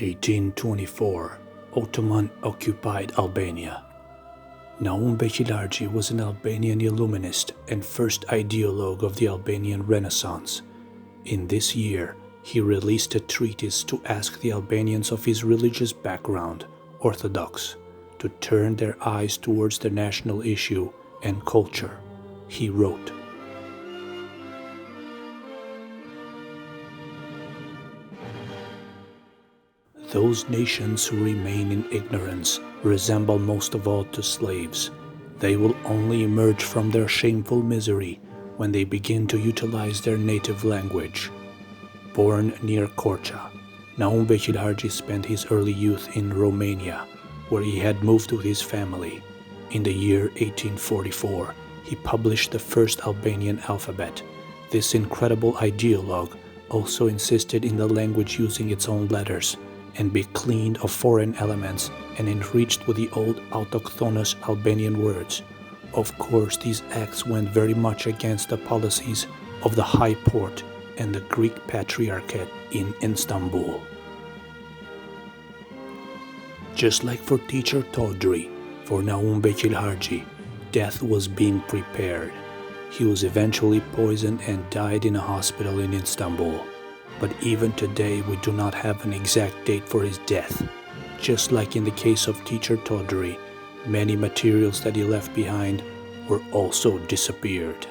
1824, Ottoman-occupied Albania. Naum Beqilargi was an Albanian illuminist and first ideologue of the Albanian Renaissance. In this year, he released a treatise to ask the Albanians of his religious background, Orthodox, to turn their eyes towards the national issue and culture. He wrote, "Those nations who remain in ignorance resemble most of all to slaves. They will only emerge from their shameful misery when they begin to utilize their native language." Born near Korça, Naum Beqilargi spent his early youth in Romania, where he had moved with his family. In the year 1844, he published the first Albanian alphabet. This incredible ideologue also insisted in the language using its own letters and be cleaned of foreign elements and enriched with the old autochthonous Albanian words. Of course, these acts went very much against the policies of the High Porte and the Greek Patriarchate in Istanbul. Just like for teacher Todri, for Naum Beqilargi, death was being prepared. He was eventually poisoned and died in a hospital in Istanbul. But even today, we do not have an exact date for his death. Just like in the case of teacher Todri, many materials that he left behind were also disappeared.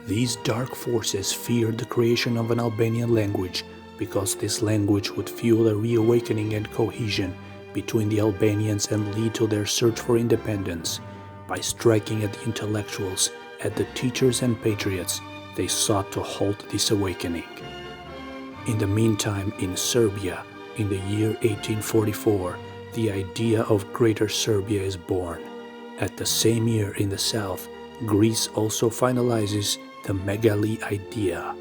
These dark forces feared the creation of an Albanian language because this language would fuel a reawakening and cohesion between the Albanians and lead to their search for independence. By striking at the intellectuals, at the teachers and patriots, they sought to halt this awakening. In the meantime, in Serbia, in the year 1844, the idea of Greater Serbia is born. At the same year in the south, Greece also finalizes the Megali idea,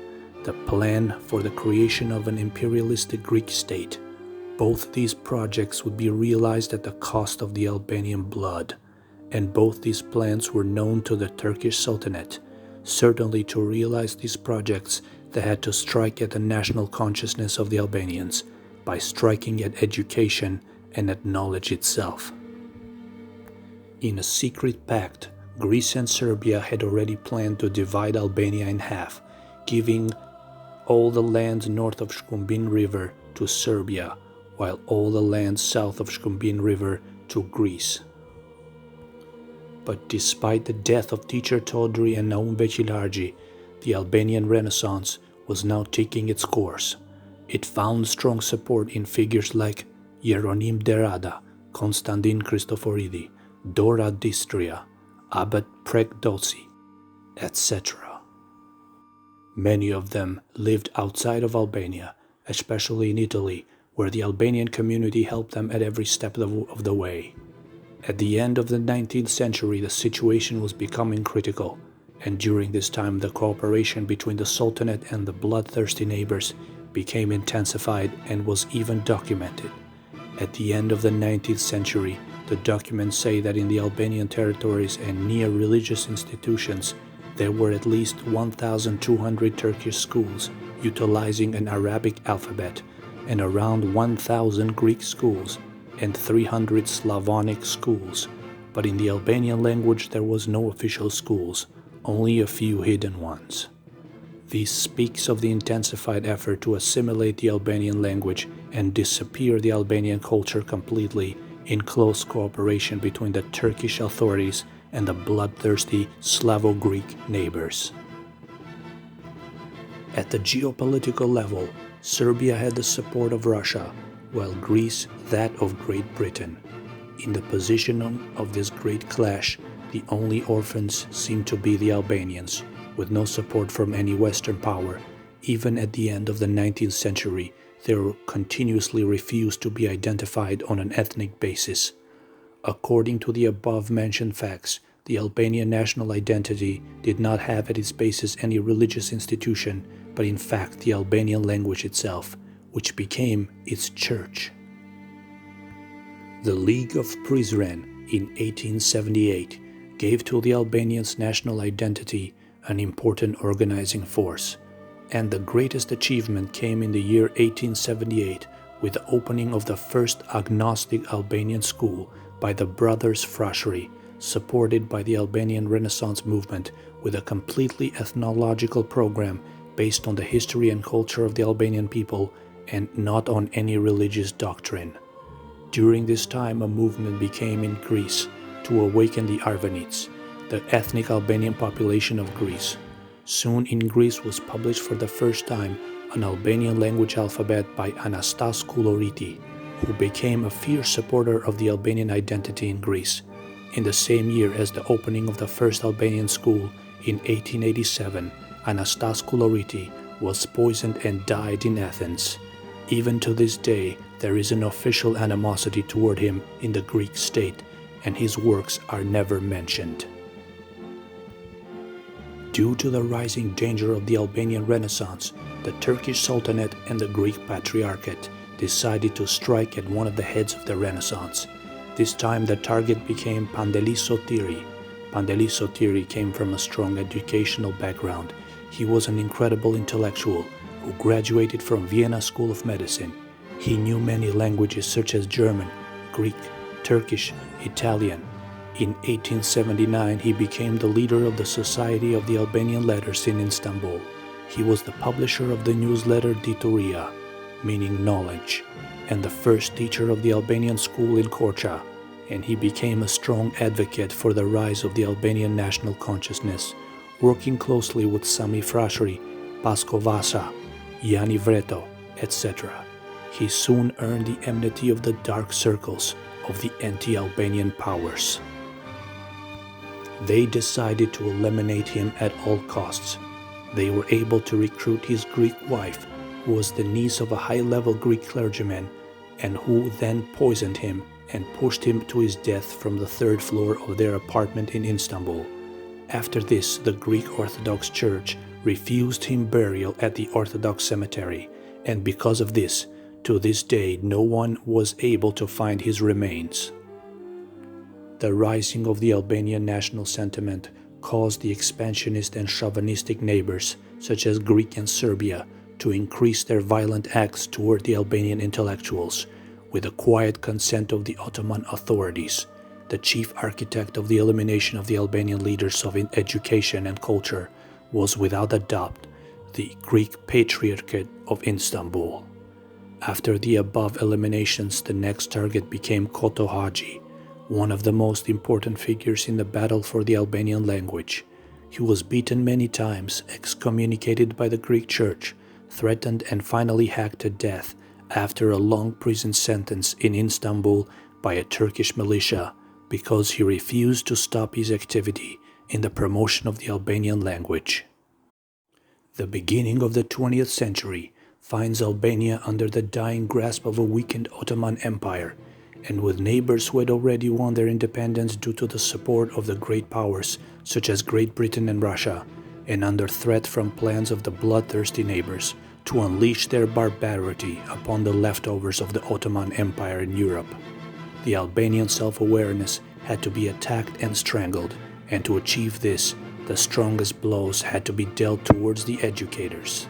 the plan for the creation of an imperialistic Greek state. Both these projects would be realized at the cost of the Albanian blood, and both these plans were known to the Turkish Sultanate. Certainly, to realize these projects, they had to strike at the national consciousness of the Albanians by striking at education and at knowledge itself. In a secret pact, Greece and Serbia had already planned to divide Albania in half, giving all the land north of Shkumbin River to Serbia, while all the land south of Shkumbin River to Greece. But despite the death of teacher Todri and Naum Beqilargi, the Albanian Renaissance was now taking its course. It found strong support in figures like Jeronim Derada, Konstantin Christoforidi, Dora Distria, Abbot Prekdosi, etc. Many of them lived outside of Albania, especially in Italy, where the Albanian community helped them at every step of the way. At the end of the 19th century, the situation was becoming critical, and during this time the cooperation between the Sultanate and the bloodthirsty neighbors became intensified and was even documented. At the end of the 19th century, the documents say that in the Albanian territories and near religious institutions, there were at least 1,200 Turkish schools utilizing an Arabic alphabet, and around 1,000 Greek schools, and 300 Slavonic schools, but in the Albanian language there was no official schools, only a few hidden ones. This speaks of the intensified effort to assimilate the Albanian language and disappear the Albanian culture completely, in close cooperation between the Turkish authorities and the bloodthirsty Slavo-Greek neighbors. At the geopolitical level, Serbia had the support of Russia, while Greece that of Great Britain. In the position of this great clash, the only orphans seemed to be the Albanians, with no support from any Western power. Even at the end of the 19th century, they continuously refused to be identified on an ethnic basis. According to the above-mentioned facts, the Albanian national identity did not have at its basis any religious institution, but in fact the Albanian language itself, which became its church. The League of Prizren in 1878 gave to the Albanians national identity an important organizing force. And the greatest achievement came in the year 1878 with the opening of the first Agnostic Albanian school by the Brothers Frashëri, supported by the Albanian Renaissance movement with a completely ethnological program based on the history and culture of the Albanian people and not on any religious doctrine. During this time, a movement became in Greece to awaken the Arvanites, the ethnic Albanian population of Greece. Soon in Greece was published for the first time an Albanian language alphabet by Anastas Kouloriti, who became a fierce supporter of the Albanian identity in Greece. In the same year as the opening of the first Albanian school, in 1887, Anastas Kouloriti was poisoned and died in Athens. Even to this day, there is an official animosity toward him in the Greek state, and his works are never mentioned. Due to the rising danger of the Albanian Renaissance, the Turkish Sultanate and the Greek Patriarchate decided to strike at one of the heads of the Renaissance. This time the target became Pandelis Sotiri. Pandelis Sotiri came from a strong educational background. He was an incredible intellectual who graduated from Vienna School of Medicine. He knew many languages such as German, Greek, Turkish, Italian. In 1879, he became the leader of the Society of the Albanian Letters in Istanbul. He was the publisher of the newsletter Dituria, meaning knowledge, and the first teacher of the Albanian school in Korça, and he became a strong advocate for the rise of the Albanian national consciousness, working closely with Sami Frashëri, Pasko Vasa, Jani Vreto, etc. He soon earned the enmity of the dark circles of the anti-Albanian powers. They decided to eliminate him at all costs. They were able to recruit his Greek wife, who was the niece of a high-level Greek clergyman, and who then poisoned him and pushed him to his death from the third floor of their apartment in Istanbul. After this, the Greek Orthodox Church refused him burial at the Orthodox cemetery, and because of this, to this day no one was able to find his remains. The rising of the Albanian national sentiment caused the expansionist and chauvinistic neighbors, such as Greece and Serbia, to increase their violent acts toward the Albanian intellectuals. With the quiet consent of the Ottoman authorities, the chief architect of the elimination of the Albanian leaders of education and culture was without a doubt the Greek Patriarchate of Istanbul. After the above eliminations, the next target became Koto Haji, one of the most important figures in the battle for the Albanian language. He was beaten many times, excommunicated by the Greek Church, threatened and finally hacked to death after a long prison sentence in Istanbul by a Turkish militia because he refused to stop his activity in the promotion of the Albanian language. The beginning of the 20th century finds Albania under the dying grasp of a weakened Ottoman Empire, and with neighbors who had already won their independence due to the support of the great powers such as Great Britain and Russia, and under threat from plans of the bloodthirsty neighbors to unleash their barbarity upon the leftovers of the Ottoman Empire in Europe. The Albanian self-awareness had to be attacked and strangled, and to achieve this, the strongest blows had to be dealt towards the educators.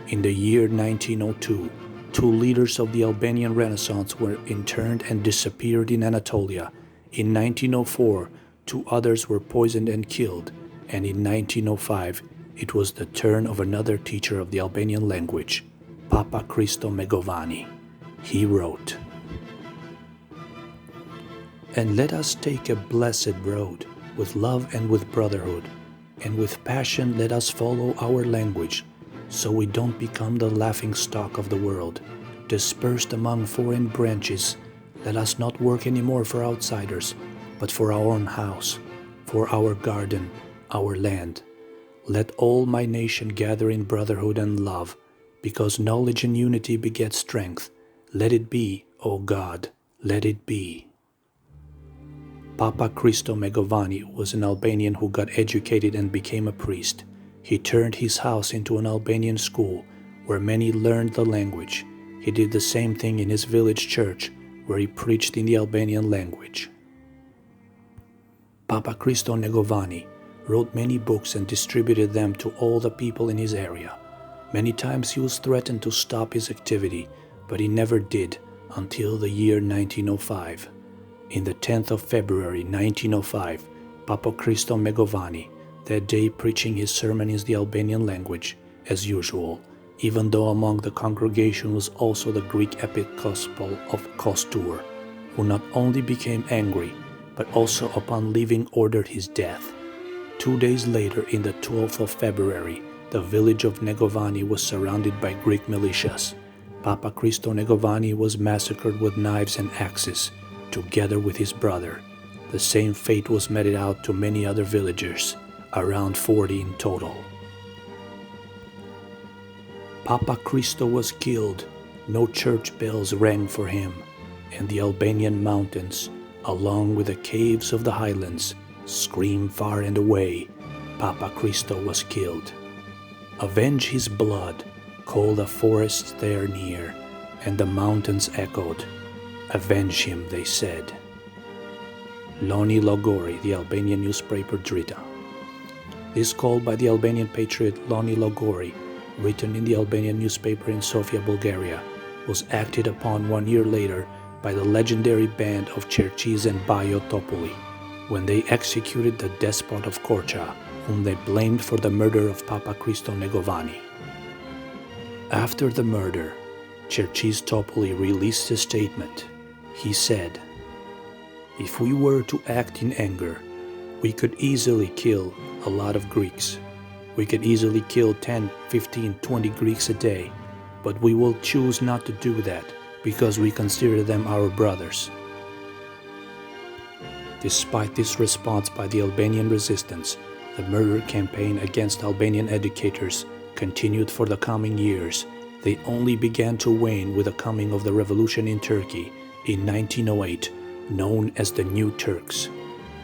In the year 1902, two leaders of the Albanian Renaissance were interned and disappeared in Anatolia. In 1904, two others were poisoned and killed, and in 1905, it was the turn of another teacher of the Albanian language, Papa Christo Megovani. He wrote, "And let us take a blessed road, with love and with brotherhood, and with passion let us follow our language, so we don't become the laughingstock of the world. Dispersed among foreign branches, let us not work anymore for outsiders, but for our own house, for our garden, our land. Let all my nation gather in brotherhood and love, because knowledge and unity beget strength. Let it be, O God, let it be." Papa Christo Megovani was an Albanian who got educated and became a priest. He turned his house into an Albanian school, where many learned the language. He did the same thing in his village church, where he preached in the Albanian language. Papa Christo Negovani wrote many books and distributed them to all the people in his area. Many times he was threatened to stop his activity, but he never did until the year 1905. In the 10th of February 1905, Papa Christo Megovani, that day preaching his sermon in the Albanian language, as usual, even though among the congregation was also the Greek Episcopal of Kostur, who not only became angry, but also upon leaving ordered his death. 2 days later, in the 12th of February, the village of Negovani was surrounded by Greek militias. Papa Christo Negovani was massacred with knives and axes, together with his brother. The same fate was meted out to many other villagers, around 40 in total. Papa Christo was killed, no church bells rang for him, and the Albanian mountains, along with the caves of the highlands, screamed far and away, Papa Christo was killed. Avenge his blood, call the forests there near, and the mountains echoed. Avenge him, they said. Loni Logori, the Albanian newspaper Drita. This call by the Albanian patriot Loni Logori, written in the Albanian newspaper in Sofia, Bulgaria, was acted upon 1 year later by the legendary band of Cherkis and Bajo Topoli, when they executed the despot of Korça, whom they blamed for the murder of Papa Christo Negovani. After the murder, Cherkis Topoli released a statement. He said, "If we were to act in anger, we could easily kill a lot of Greeks. We could easily kill 10, 15, 20 Greeks a day, but we will choose not to do that because we consider them our brothers." Despite this response by the Albanian resistance, the murder campaign against Albanian educators continued for the coming years. They only began to wane with the coming of the revolution in Turkey in 1908, known as the New Turks.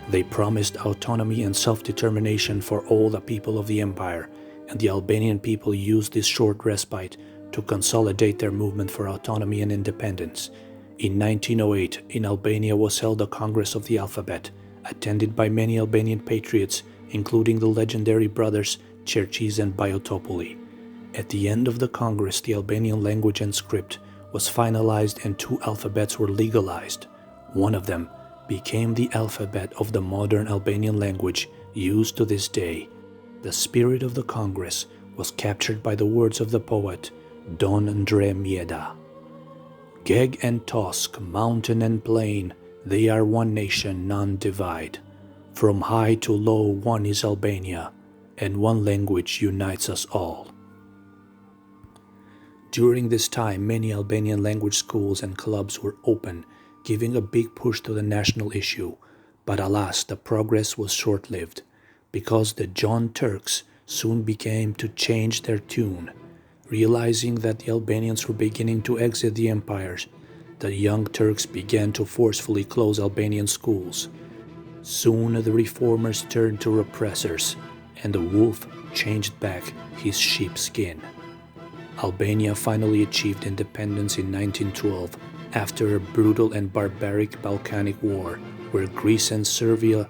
They promised autonomy and self-determination for all the people of the empire, and the Albanian people used this short respite to consolidate their movement for autonomy and independence. In 1908, in Albania was held a Congress of the Alphabet, attended by many Albanian patriots, including the legendary brothers Cherkis and Bajo Topoli. At the end of the Congress, the Albanian language and script was finalized and 2 alphabets were legalized. One of them became the alphabet of the modern Albanian language used to this day. The spirit of the Congress was captured by the words of the poet Don Andre Mieda. "Geg and Tosk, mountain and plain, they are one nation, none divide. From high to low one is Albania, and one language unites us all." During this time, many Albanian language schools and clubs were open, giving a big push to the national issue. But alas, the progress was short-lived, because the John Turks soon began to change their tune. Realizing that the Albanians were beginning to exit the empires, the young Turks began to forcefully close Albanian schools. Soon the reformers turned to repressors, and the wolf changed back his sheepskin. Albania finally achieved independence in 1912 after a brutal and barbaric Balkanic war where Greece and Serbia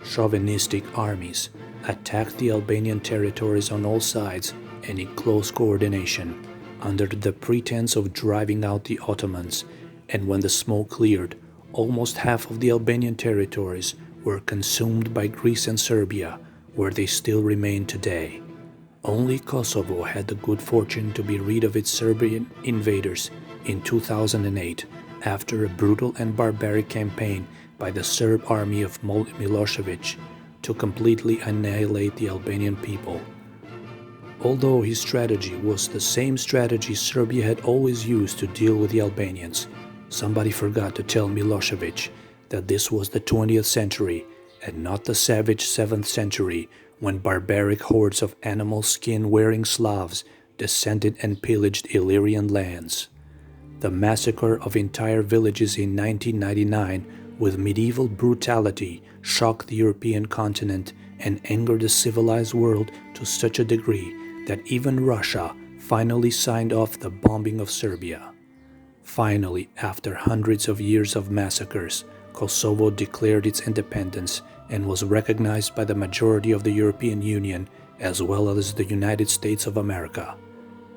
chauvinistic armies attacked the Albanian territories on all sides and in close coordination under the pretense of driving out the Ottomans, and when the smoke cleared, almost half of the Albanian territories were consumed by Greece and Serbia, where they still remain today. Only Kosovo had the good fortune to be rid of its Serbian invaders in 2008 after a brutal and barbaric campaign by the Serb army of Milosevic to completely annihilate the Albanian people. Although his strategy was the same strategy Serbia had always used to deal with the Albanians, somebody forgot to tell Milosevic that this was the 20th century and not the savage 7th century when barbaric hordes of animal skin-wearing Slavs descended and pillaged Illyrian lands. The massacre of entire villages in 1999 with medieval brutality shocked the European continent and angered the civilized world to such a degree that even Russia finally signed off the bombing of Serbia. Finally, after hundreds of years of massacres, Kosovo declared its independence and was recognized by the majority of the European Union as well as the United States of America.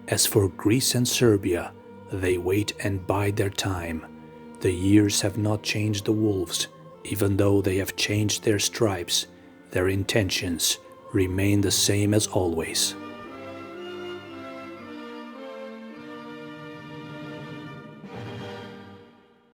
As for Greece and Serbia, they wait and bide their time. The years have not changed the wolves, even though they have changed their stripes. Their intentions remain the same as always.